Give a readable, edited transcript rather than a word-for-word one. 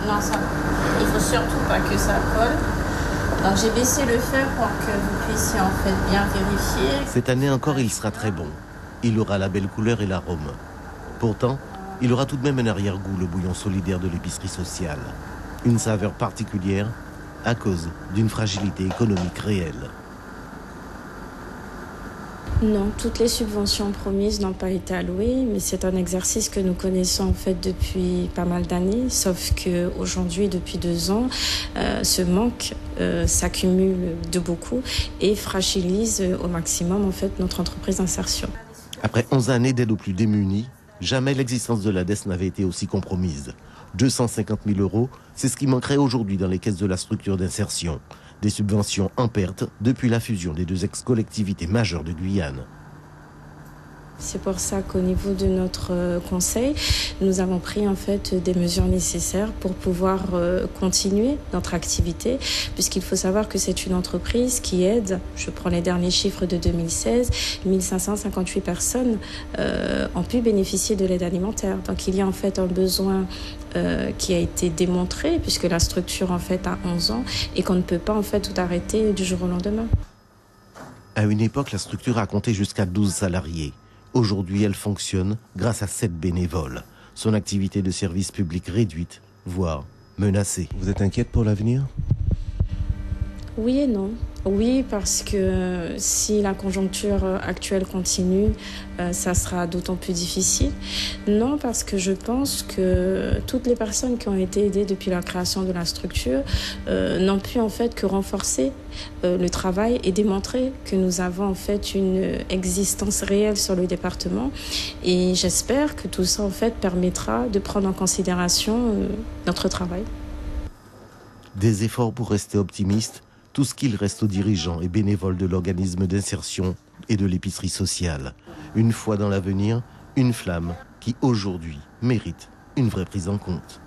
Non, ça va. Il faut surtout pas que ça colle. Donc j'ai baissé le feu pour que vous puissiez en fait bien vérifier. Cette année encore, il sera très bon. Il aura la belle couleur et l'arôme. Pourtant, il aura tout de même un arrière-goût, le bouillon solidaire de l'épicerie sociale. Une saveur particulière à cause d'une fragilité économique réelle. Non, toutes les subventions promises n'ont pas été allouées, mais c'est un exercice que nous connaissons en fait depuis pas mal d'années, sauf qu'aujourd'hui, depuis 2 ans, ce manque s'accumule de beaucoup et fragilise au maximum en fait notre entreprise d'insertion. Après 11 années d'aide aux plus démunis, jamais l'existence de l'ADES n'avait été aussi compromise. 250 000 €, c'est ce qui manquerait aujourd'hui dans les caisses de la structure d'insertion. Des subventions en perte depuis la fusion des 2 ex-collectivités majeures de Guyane. C'est pour ça qu'au niveau de notre conseil, nous avons pris en fait des mesures nécessaires pour pouvoir continuer notre activité, puisqu'il faut savoir que c'est une entreprise qui aide, je prends les derniers chiffres de 2016, 1558 personnes ont pu bénéficier de l'aide alimentaire. Donc il y a en fait un besoin qui a été démontré, puisque la structure en fait a 11 ans et qu'on ne peut pas en fait tout arrêter du jour au lendemain. À une époque, la structure a compté jusqu'à 12 salariés. Aujourd'hui, elle fonctionne grâce à 7 bénévoles. Son activité de service public réduite, voire menacée. Vous êtes inquiète pour l'avenir ? Oui et non. Oui, parce que si la conjoncture actuelle continue, ça sera d'autant plus difficile. Non, parce que je pense que toutes les personnes qui ont été aidées depuis la création de la structure n'ont pu en fait que renforcer le travail et démontrer que nous avons en fait une existence réelle sur le département. Et j'espère que tout ça en fait permettra de prendre en considération notre travail. Des efforts pour rester optimiste. Tout ce qu'il reste aux dirigeants et bénévoles de l'organisme d'insertion et de l'épicerie sociale. Une fois dans l'avenir, une flamme qui aujourd'hui mérite une vraie prise en compte.